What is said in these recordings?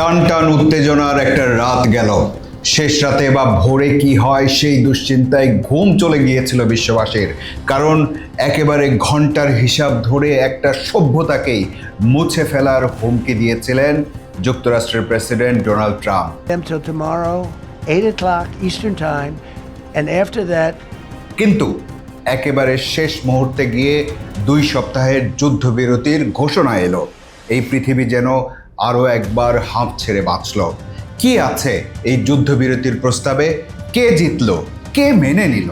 টান টান উত্তেজনার একটা রাত গেল। শেষ রাতে বা ভোরে কি হয় সেই দুশ্চিন্তায় ঘুম চলে গিয়েছিল বিশ্ববাসীর। কারণ একেবারে ঘন্টার হিসাব ধরে একটা সভ্যতাকেই মুছে ফেলার হুমকি দিয়েছিলেন যুক্তরাষ্ট্রের president Donald Trump. Until tomorrow, 8 o'clock Eastern Time, and after that, কিন্তু একেবারে শেষ মুহূর্তে গিয়ে 2 সপ্তাহের যুদ্ধবিরতির ঘোষণা এলো। এই পৃথিবী যেন আরও একবার হাঁপ ছেড়ে বাঁচল। কি আছে এই যুদ্ধবিরতির প্রস্তাবে? কে জিতল? কে মেনে নিল?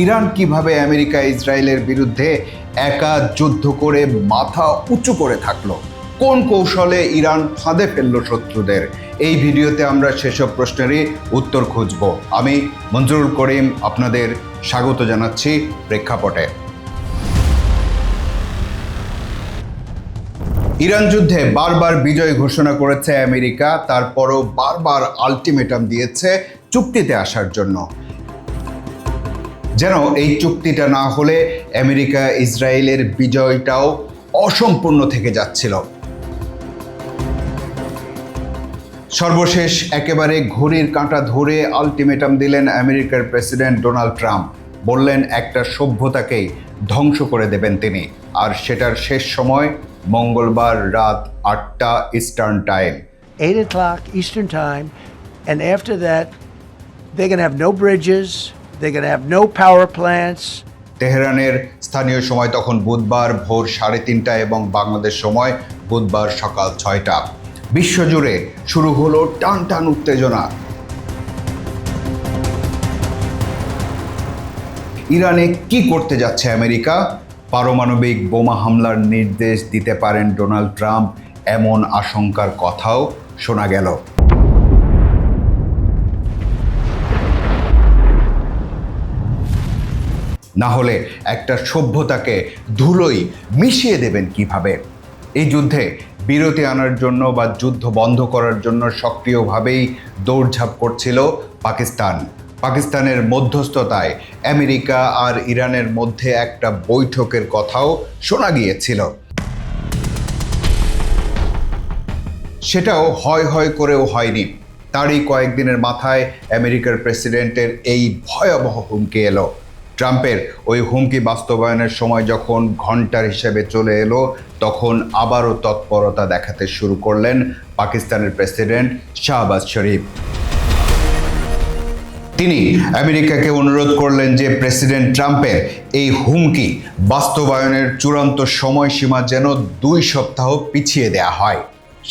ইরান কিভাবে আমেরিকা ইসরায়েলের বিরুদ্ধে একা যুদ্ধ করে মাথা উঁচু করে থাকলো? কোন কৌশলে ইরান ফাঁদে ফেললো শত্রুদের? এই ভিডিওতে আমরা সেসব প্রশ্নেরই উত্তর খুঁজব। আমি মঞ্জুরুল করিম আপনাদের স্বাগত জানাচ্ছি প্রেক্ষাপটে। ইরান যুদ্ধে বারবার বিজয় ঘোষণা করেছে আমেরিকা, তারপরও বারবার আলটিমেটাম দিয়েছে চুক্তিতে আসার জন্য। যেন এই চুক্তিটা না হলে আমেরিকা ইসরায়েলের বিজয়টাও অসম্পূর্ণ থেকে যাচ্ছিল। সর্বশেষ একেবারে ঘড়ির কাঁটা ধরে আলটিমেটাম দিলেন আমেরিকার প্রেসিডেন্ট ডোনাল্ড ট্রাম্প। বললেন একটা সভ্যতাকেই ধ্বংস করে দেবেন তিনি, আর সেটার শেষ সময় মঙ্গলবার রাত 8টা eastern time. 8 o'clock Eastern Time, and after that, they're going to have no bridges, they're going to have no power plants. তেহরানের স্থানীয় সময় তখন বুধবার ভোর 3:30 এবং বাংলাদেশ সময় বুধবার সকাল 6টা। বিশ্বজুড়ে শুরু হলো টান টান উত্তেজনা। ইরানে কি করতে যাচ্ছে আমেরিকা? পারমাণবিক বোমা হামলার নির্দেশ দিতে পারেন ডোনাল্ড ট্রাম্প, এমন আশঙ্কার কথাও শোনা গেল। না হলে একটা সভ্যতাকে ধুলোয় মিশিয়ে দেবেন কিভাবে? এই যুদ্ধে বিরতি আনার জন্য বা যুদ্ধ বন্ধ করার জন্য সক্রিয়ভাবেই দৌড়ঝাঁপ করছিল পাকিস্তান। পাকিস্তানের মধ্যস্থতায় আমেরিকা আর ইরানের মধ্যে একটা বৈঠকের কথাও শোনা গিয়েছিল। সেটাও হয় হয় করেও হয়নি। তারই কয়েকদিনের মাথায় আমেরিকার প্রেসিডেন্টের এই ভয়াবহ হুমকি এলো। ট্রাম্পের ওই হুমকি বাস্তবায়নের সময় যখন ঘন্টার হিসেবে চলে এলো, তখন আবারও তৎপরতা দেখাতে শুরু করলেন পাকিস্তানের প্রেসিডেন্ট শাহবাজ শরীফ। তিনি আমেরিকাকে অনুরোধ করলেন যে প্রেসিডেন্ট ট্রাম্পের এই হুমকি বাস্তবায়নের চূড়ান্ত সময়সীমা যেন 2 সপ্তাহ পিছিয়ে দেয়া হয়।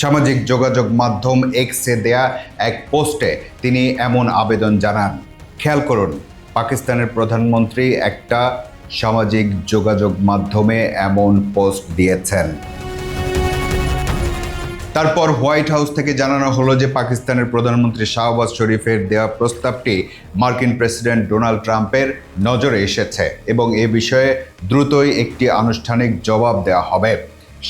সামাজিক যোগাযোগ মাধ্যম এক্সে দেয়া এক পোস্টে তিনি এমন আবেদন জানান। খেয়াল করুন, পাকিস্তানের প্রধানমন্ত্রী একটা সামাজিক যোগাযোগ মাধ্যমে এমন পোস্ট দিয়েছেন। তারপর হোয়াইট হাউস থেকে জানানো হলো যে পাকিস্তানের প্রধানমন্ত্রী শাহবাজ শরীফের দেওয়া প্রস্তাবটি মার্কিন প্রেসিডেন্ট ডোনাল্ড ট্রাম্পের নজরে এসেছে এবং এ বিষয়ে দ্রুতই একটি আনুষ্ঠানিক জবাব দেওয়া হবে।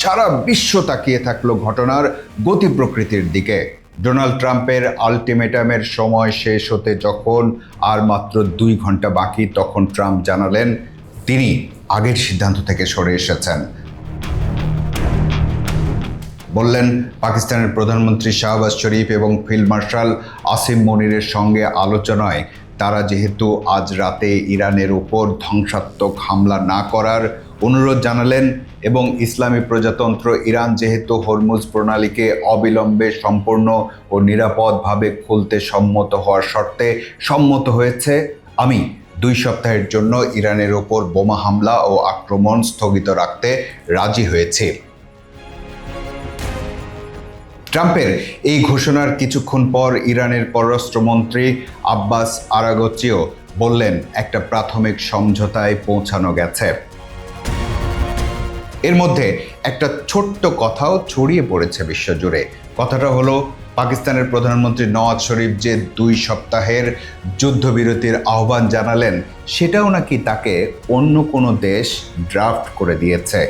সারা বিশ্ব তাকিয়ে থাকলো ঘটনার গতি প্রকৃতির দিকে। ডোনাল্ড ট্রাম্পের আলটিমেটামের সময় শেষ হতে যখন আর মাত্র 2 ঘন্টা বাকি, তখন ট্রাম্প জানালেন তিনি আগের সিদ্ধান্ত থেকে সরে এসেছেন। বললেন পাকিস্তানের প্রধানমন্ত্রী শাহবাজ শরীফ এবং ফিল্ড মার্শাল আসিম মনিরের সঙ্গে আলোচনায় তারা যেহেতু আজ রাতে ইরানের উপর ধ্বংসাত্মক হামলা না করার অনুরোধ জানালেন এবং ইসলামী প্রজাতন্ত্র ইরান যেহেতু হরমুজ প্রণালীকে অবিলম্বে সম্পূর্ণ ও নিরাপদভাবে খুলতে সম্মত হওয়ার শর্তে সম্মত হয়েছে, আমি 2 সপ্তাহের জন্য ইরানের উপর বোমা হামলা ও আক্রমণ স্থগিত রাখতে রাজি হয়েছি। ট্রাম্পের এই ঘোষণার কিছুক্ষণ পর ইরানের পররাষ্ট্রমন্ত্রী আব্বাস আরাগচিও বললেন একটা প্রাথমিক সমঝোতায় পৌঁছানো গেছে। এর মধ্যে একটা ছোট্ট কথাও ছড়িয়ে পড়েছে বিশ্বজুড়ে। কথাটা হলো পাকিস্তানের প্রধানমন্ত্রী নওয়াজ শরীফ যে 2 সপ্তাহের যুদ্ধবিরতির আহ্বান জানালেন, সেটাও নাকি তাকে অন্য কোনো দেশ ড্রাফট করে দিয়েছে।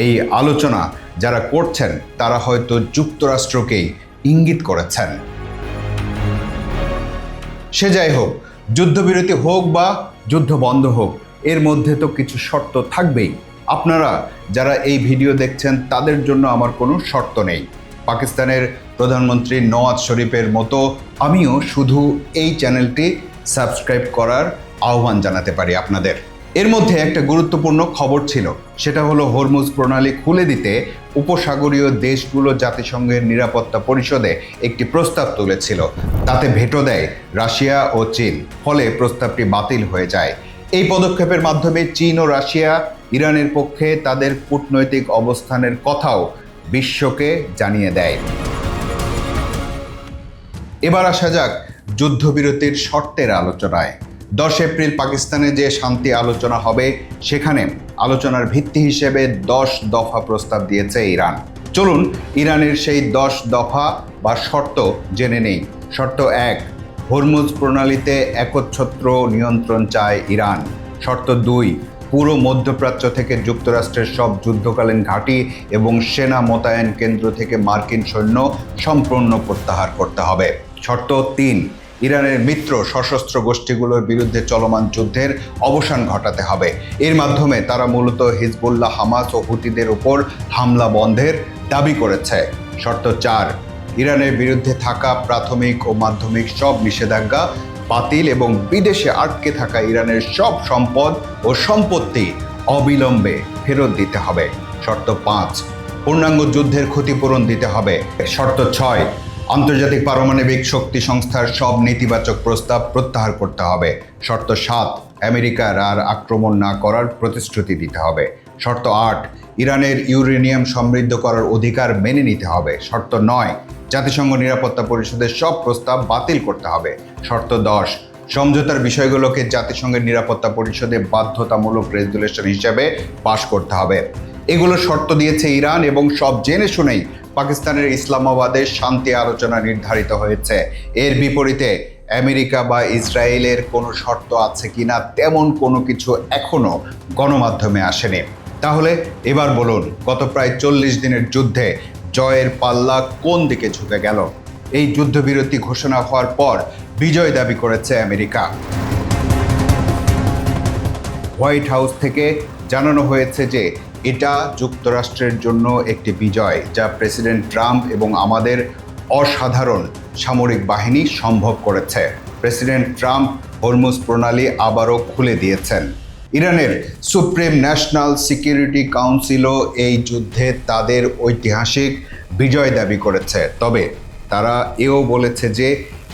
এই আলোচনা যারা করছেন তারা হয়তো যুক্তরাষ্ট্রকেই ইঙ্গিত করেছেন। সে যাই হোক, যুদ্ধবিরতি হোক বা যুদ্ধ বন্ধ হোক, এর মধ্যে তো কিছু শর্ত থাকবেই। আপনারা যারা এই ভিডিও দেখছেন তাদের জন্য আমার কোনো শর্ত নেই। পাকিস্তানের প্রধানমন্ত্রী নওয়াজ শরীফের মতো আমিও শুধু এই চ্যানেলটি সাবস্ক্রাইব করার আহ্বান জানাতে পারি আপনাদের। এর মধ্যে একটা গুরুত্বপূর্ণ খবর ছিল, সেটা হলো হরমুজ প্রণালী খুলে দিতে উপসাগরীয় দেশগুলো জাতিসংঘের নিরাপত্তা পরিষদে একটি প্রস্তাব তুলেছিল। তাতে ভেটো দেয় রাশিয়া ও চীন, ফলে প্রস্তাবটি বাতিল হয়ে যায়। এই পদক্ষেপের মাধ্যমে চীন ও রাশিয়া ইরানের পক্ষে তাদের কূটনৈতিক অবস্থানের কথাও বিশ্বকে জানিয়ে দেয়। এবার আসা যাক যুদ্ধবিরতির শর্তের আলোচনায়। 10 এপ্রিল পাকিস্তানে যে শান্তি আলোচনা হবে, সেখানে আলোচনার ভিত্তি হিসেবে 10 দফা প্রস্তাব দিয়েছে ইরান। চলুন ইরানের সেই 10 দফা বা শর্ত জেনে নেই। শর্ত 1, হরমুজ প্রণালীতে একচ্ছত্র নিয়ন্ত্রণ চায় ইরান। শর্ত 2, পুরো মধ্যপ্রাচ্য থেকে যুক্তরাষ্ট্রের সব যুদ্ধকালীন ঘাঁটি এবং সেনা মোতায়েন কেন্দ্র থেকে মার্কিন সৈন্য সম্পূর্ণ প্রত্যাহার করতে হবে। শর্ত 3, ইরানের মিত্র সশস্ত্র গোষ্ঠীগুলোর বিরুদ্ধে চলমান যুদ্ধের অবসান ঘটাতে হবে। এর মাধ্যমে তারা মূলত হিজবুল্লাহ, হামাস ও হুতিদের উপর হামলা বন্ধের দাবি করেছে। শর্ত 4, ইরানের বিরুদ্ধে থাকা প্রাথমিক ও মাধ্যমিক সব নিষেধাজ্ঞা বাতিল এবং বিদেশে আটকে থাকা ইরানের সব সম্পদ ও সম্পত্তি অবিলম্বে ফেরত দিতে হবে। শর্ত 5, পূর্ণাঙ্গ যুদ্ধের ক্ষতিপূরণ দিতে হবে। শর্ত 6, আন্তর্জাতিক পারমাণবিক শক্তি সংস্থার সব নেতিবাচক প্রস্তাব প্রত্যাহার করতে হবে। শর্ত 7, আমেরিকার আর আক্রমণ না করার প্রতিশ্রুতি দিতে হবে। শর্ত 8, ইরানের ইউরেনিয়াম সমৃদ্ধ করার অধিকার মেনে নিতে হবে। শর্ত 9, জাতিসংঘ নিরাপত্তা পরিষদের সব প্রস্তাব বাতিল করতে হবে। শর্ত 10, সমঝোতার বিষয়গুলোকে জাতিসংঘের নিরাপত্তা পরিষদে বাধ্যতামূলক রেজুলেশন হিসেবে পাশ করতে হবে। এগুলো শর্ত দিয়েছে ইরান এবং সব জেনে শুনেই পাকিস্তানের ইসলামাবাদে শান্তি আলোচনা নির্ধারিত হয়েছে। এর বিপরীতে আমেরিকা বা ইসরায়েলের কোনো শর্ত আছে কিনা তেমন কোনো কিছু এখনো গণমাধ্যমে আসেনি। তাহলে এবার বলুন, গত প্রায় 40 দিনের যুদ্ধে জয়ের পাল্লা কোন দিকে ঝুঁকে গেল? এই যুদ্ধবিরতি ঘোষণা হওয়ার পর বিজয় দাবি করেছে আমেরিকা। হোয়াইট হাউস থেকে জানানো হয়েছে যে এটা যুক্তরাষ্ট্রের জন্য একটি বিজয়, যা প্রেসিডেন্ট ট্রাম্প এবং আমাদের অসাধারণ সামরিক বাহিনী সম্ভব করেছে। প্রেসিডেন্ট ট্রাম্প হরমুজ প্রণালী আবারও খুলে দিয়েছেন। ইরানের সুপ্রিম ন্যাশনাল সিকিউরিটি কাউন্সিলও এই যুদ্ধে তাদের ঐতিহাসিক বিজয় দাবি করেছে। তবে তারা এও বলেছে যে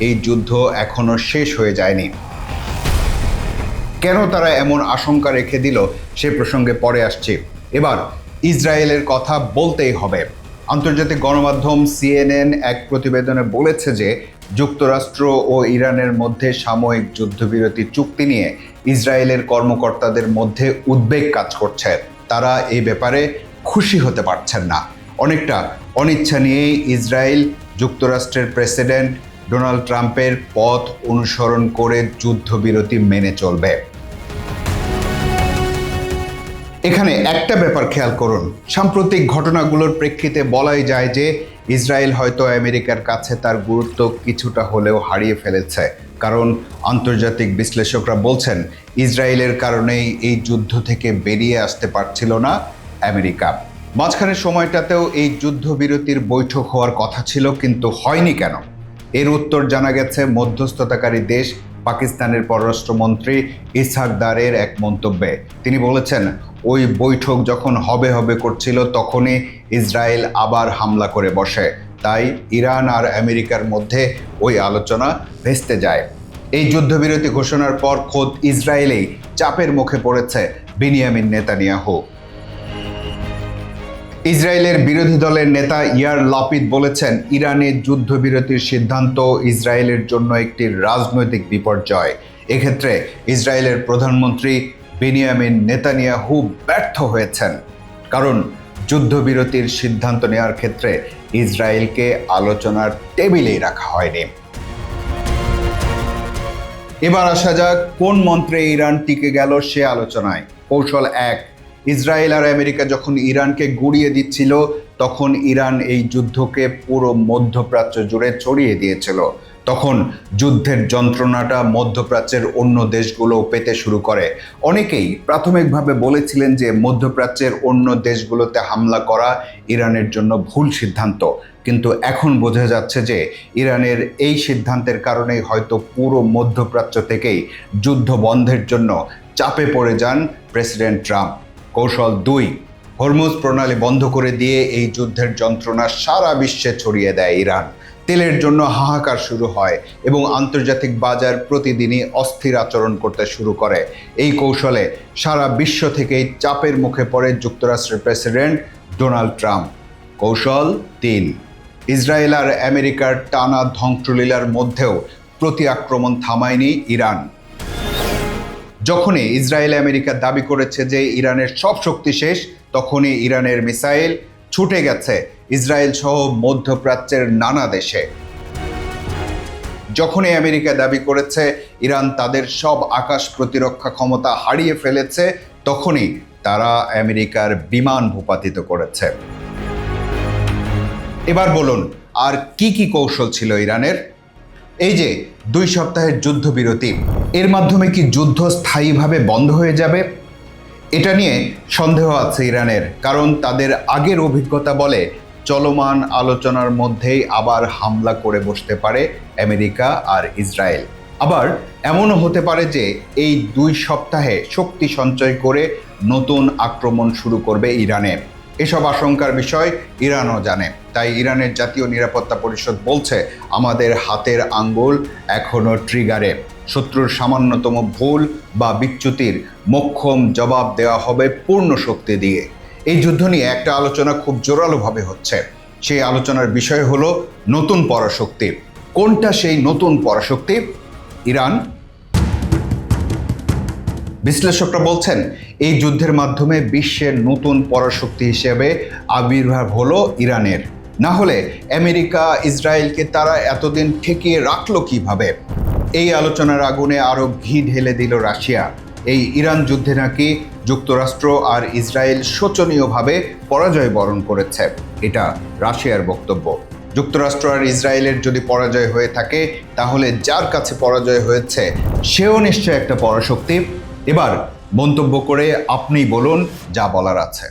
এই যুদ্ধ এখনো শেষ হয়ে যায়নি। কেন তারা এমন আশঙ্কা রেখে দিল সে প্রসঙ্গে পরে আসছি। এবার ইসরায়েলের কথা বলতেই হবে। আন্তর্জাতিক গণমাধ্যম CNN এক প্রতিবেদনে বলেছে যে যুক্তরাষ্ট্র ও ইরানের মধ্যে সাময়িক যুদ্ধবিরতি চুক্তি নিয়ে ইসরায়েলের কর্মকর্তাদের মধ্যে উদ্বেগ কাজ করছে। তারা এই ব্যাপারে খুশি হতে পারছেন না। অনেকটা অনিচ্ছা নিয়েই ইসরায়েল যুক্তরাষ্ট্রের প্রেসিডেন্ট ডোনাল্ড ট্রাম্পের পথ অনুসরণ করে যুদ্ধবিরতি মেনে চলবে। এখানে একটা ব্যাপার খেয়াল করুন, সাম্প্রতিক ঘটনাগুলোর প্রেক্ষিতে বলাই যায় যে ইসরায়েল হয়তো আমেরিকার কাছে তার গুরুত্ব কিছুটা হলেও হারিয়ে ফেলেছে। কারণ আন্তর্জাতিক বিশ্লেষকরা বলছেন ইসরায়েলের কারণেই এই যুদ্ধ থেকে বেরিয়ে আসতে পারছিল না আমেরিকা। মাঝখানের সময়টাতেও এই যুদ্ধবিরতির বৈঠক হওয়ার কথা ছিল, কিন্তু হয়নি কেন? এর উত্তর জানা গেছে মধ্যস্থতাকারী দেশ পাকিস্তানের পররাষ্ট্রমন্ত্রী ইসহাক দারের এক মন্তব্যে। তিনি বলেছেন, ওই বৈঠক যখন হবে করছিল তখনই ইসরায়েল আবার হামলা করে বসে, তাই ইরান আর আমেরিকার মধ্যে ওই আলোচনা ভেস্তে যায়। এই যুদ্ধবিরতি ঘোষণার পর খোদ ইসরায়েলেই চাপের মুখে পড়েছে বেনিয়ামিন নেতানিয়াহু। ইসরায়েলের বিরোধী দলের নেতা ইয়ার লাপিদ বলেছেন, ইরানের যুদ্ধবিরতির সিদ্ধান্ত ইসরায়েলের জন্য একটি রাজনৈতিক বিপর্যয়। এক্ষেত্রে ইসরায়েলের প্রধানমন্ত্রী বেনিয়ামিন নেতানিয়াহু ব্যর্থ হয়েছেন, কারণ যুদ্ধবিরতির সিদ্ধান্ত নেওয়ার ক্ষেত্রে ইসরায়েলকে আলোচনার টেবিলেই রাখা হয়নি। এবার আসা যাক কোন মন্ত্রে ইরান টিকে গেল সে আলোচনায়। কৌশল 1, ইসরায়েল আর আমেরিকা যখন ইরানকে গুড়িয়ে দিচ্ছিল তখন ইরান এই যুদ্ধকে পুরো মধ্যপ্রাচ্য জুড়ে ছড়িয়ে দিয়েছিল। তখন যুদ্ধের যন্ত্রণাটা মধ্যপ্রাচ্যের অন্য দেশগুলো পেতে শুরু করে। অনেকেই প্রাথমিকভাবে বলেছিলেন যে মধ্যপ্রাচ্যের অন্য দেশগুলোতে হামলা করা ইরানের জন্য ভুল সিদ্ধান্ত, কিন্তু এখন বোঝা যাচ্ছে যে ইরানের এই সিদ্ধান্তের কারণেই হয়তো পুরো মধ্যপ্রাচ্য থেকেই যুদ্ধ বন্ধের জন্য চাপে পড়ে যান প্রেসিডেন্ট ট্রাম্প। কৌশল 2, হরমুজ প্রণালী বন্ধ করে দিয়ে এই যুদ্ধের যন্ত্রণা সারা বিশ্বে ছড়িয়ে দেয় ইরান। তেলের জন্য হাহাকার শুরু হয় এবং আন্তর্জাতিক বাজার প্রতিদিনই অস্থির আচরণ করতে শুরু করে। এই কৌশলে সারা বিশ্ব থেকেই চাপের মুখে পড়ে যুক্তরাষ্ট্রের প্রেসিডেন্ট ডোনাল্ড ট্রাম্প। কৌশল 3, ইসরায়েল আর আমেরিকার টানা ধ্বংসলীলার মধ্যেও প্রতি আক্রমণ থামায়নি ইরান। যখনই ইসরায়েল আমেরিকা দাবি করেছে যে ইরানের সব শক্তি শেষ, তখনই ইরানের মিসাইল ছুটে গেছে ইসরায়েল সহ মধ্যপ্রাচ্যের নানা দেশে। যখনই আমেরিকা দাবি করেছে ইরান তাদের সব আকাশ প্রতিরক্ষা ক্ষমতা হারিয়ে ফেলেছে, তখনই তারা আমেরিকার বিমান ভূপাতিত করেছে। এবার বলুন, আর কি কি কৌশল ছিল ইরানের? এই যে 2 সপ্তাহের যুদ্ধবিরতি, এর মাধ্যমে কি যুদ্ধ স্থায়ীভাবে বন্ধ হয়ে যাবে? এটা নিয়ে সন্দেহ আছে ইরানের, কারণ তাদের আগের অভিজ্ঞতা বলে চলমান আলোচনার মধ্যেই আবার হামলা করে বসতে পারে আমেরিকা আর ইসরায়েল। আবার এমনও হতে পারে যে এই 2 সপ্তাহে শক্তি সঞ্চয় করে নতুন আক্রমণ শুরু করবে ইরানে। এসব আশঙ্কার বিষয় ইরানও জানে, তাই ইরানের জাতীয় নিরাপত্তা পরিষদ বলছে আমাদের হাতের আঙ্গুল এখনো ট্রিগারে। শত্রুর সামান্যতম ভুল বা বিচ্যুতির মোক্ষম জবাব দেওয়া হবে পূর্ণ শক্তি দিয়ে। এই যুদ্ধ নিয়ে একটা আলোচনা খুব জোরালোভাবে হচ্ছে। সেই আলোচনার বিষয় হলো নতুন পরাশক্তি। কোনটা সেই নতুন পরাশক্তি? ইরান? বিশ্লেষকরা বলছেন এই যুদ্ধের মাধ্যমে বিশ্বের নতুন পরাশক্তি হিসেবে আবির্ভাব হলো ইরানের। না হলে আমেরিকা ইসরায়েলকে তারা এতদিন ঠেকিয়ে রাখলো কিভাবে? এই আলোচনার আগুনে আরও ঘি ঢেলে দিল রাশিয়া। এই ইরান যুদ্ধে নাকি যুক্তরাষ্ট্র আর ইসরায়েল শোচনীয়ভাবে পরাজয় বরণ করেছে, এটা রাশিয়ার বক্তব্য। যুক্তরাষ্ট্র আর ইসরায়েলের যদি পরাজয় হয়ে থাকে, তাহলে যার কাছে পরাজয় হয়েছে সেও নিশ্চয় একটা পরাশক্তি। এবার মন্তব্য করে আপনি বলুন যা বলার আছে।